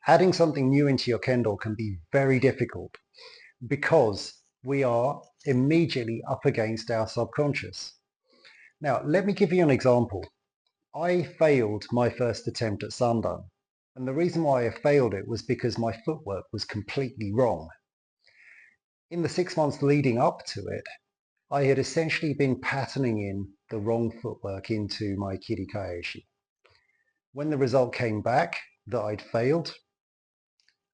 Adding something new into your Kendo can be very difficult because we are immediately up against our subconscious. Now, let me give you an example. I failed my first attempt at Sandan, and the reason why I failed it was because my footwork was completely wrong. In the 6 months leading up to it, I had essentially been patterning in the wrong footwork into my kirikaeshi. When the result came back that I'd failed,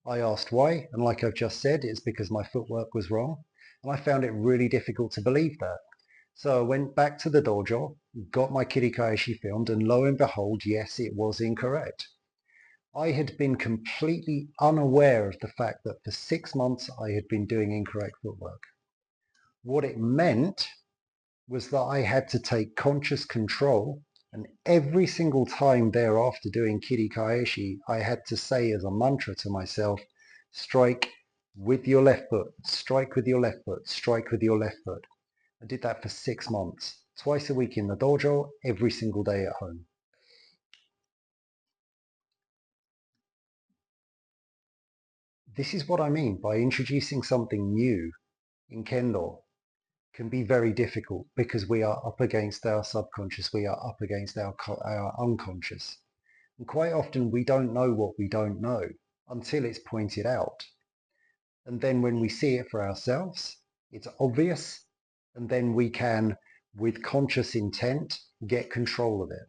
I asked why, and like I've just said, it's because my footwork was wrong, and I found it really difficult to believe that. So I went back to the dojo, got my kirikaeshi filmed, and lo and behold, yes, it was incorrect. I had been completely unaware of the fact that for 6 months I had been doing incorrect footwork. What it meant was that I had to take conscious control, and every single time thereafter doing kirikaeshi, I had to say as a mantra to myself, strike with your left foot, strike with your left foot, strike with your left foot. I did that for 6 months, twice a week in the dojo, every single day at home. This is what I mean by introducing something new in Kendo can be very difficult because we are up against our subconscious, we are up against our unconscious. And quite often we don't know what we don't know until it's pointed out. And then when we see it for ourselves, it's obvious, and then we can, with conscious intent, get control of it.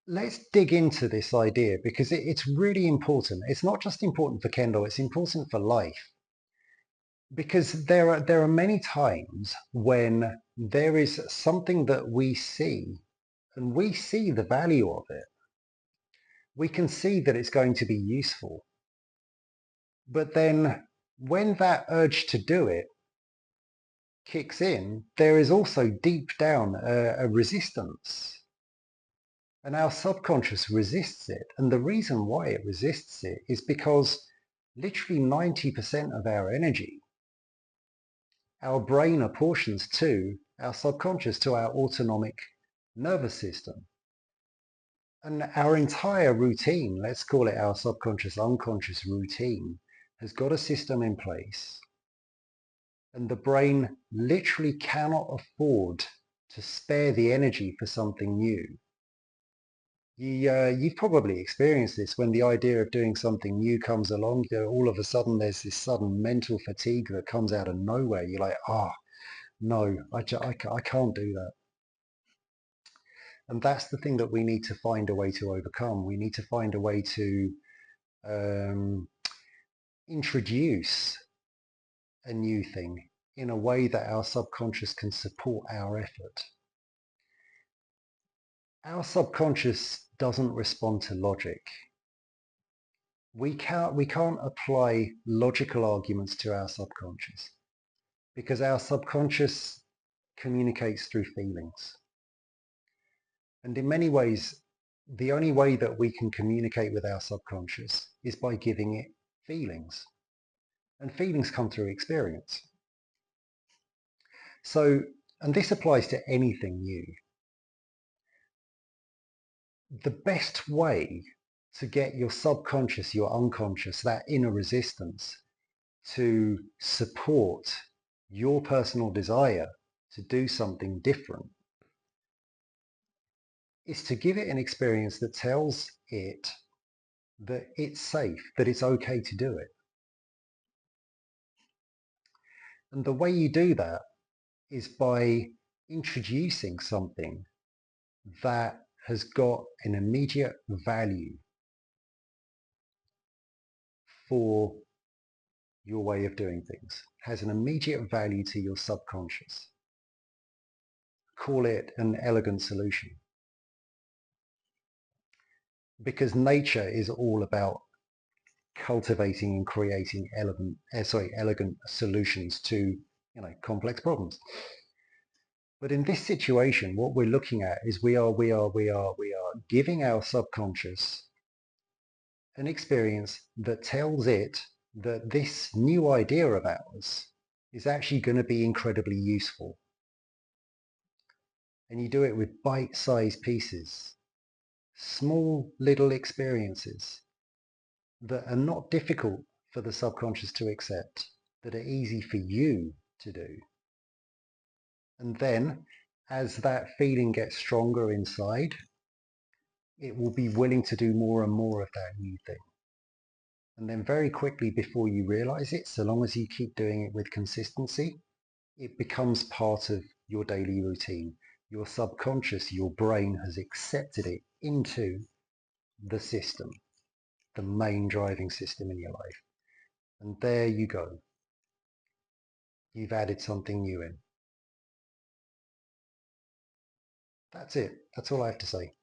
Let's dig into this idea because it's really important. It's not just important for Kendo, it's important for life. Because there are many times when there is something that we see and we see the value of it. We can see that it's going to be useful. But then when that urge to do it kicks in, there is also deep down a resistance. And our subconscious resists it. And the reason why it resists it is because literally 90% of our energy, our brain apportions to our subconscious, to our autonomic nervous system. And our entire routine, let's call it our subconscious, unconscious routine, has got a system in place. And the brain literally cannot afford to spare the energy for something new. You've probably experienced this when the idea of doing something new comes along. All of a sudden there's this sudden mental fatigue that comes out of nowhere. You're like, no, I can't do that. And that's the thing that we need to find a way to overcome. We need to find a way to introduce a new thing in a way that our subconscious can support our effort. Our subconscious doesn't respond to logic. We can't apply logical arguments to our subconscious because our subconscious communicates through feelings. And in many ways, the only way that we can communicate with our subconscious is by giving it feelings. And feelings come through experience. So, and this applies to anything new. The best way to get your subconscious, your unconscious, that inner resistance to support your personal desire to do something different is to give it an experience that tells it that it's safe, that it's okay to do it. And the way you do that is by introducing something that has got an immediate value for your way of doing things, has an immediate value to your subconscious. Call it an elegant solution. Because nature is all about cultivating and creating elegant solutions to complex problems. But in this situation, what we're looking at is we are giving our subconscious an experience that tells it that this new idea of ours is actually going to be incredibly useful. And you do it with bite-sized pieces. Small little experiences that are not difficult for the subconscious to accept, that are easy for you to do. And then as that feeling gets stronger inside, it will be willing to do more and more of that new thing. And then very quickly, before you realize it, so long as you keep doing it with consistency, it becomes part of your daily routine. Your subconscious, your brain has accepted it into the system, the main driving system in your life. And there you go. You've added something new in. That's it. That's all I have to say.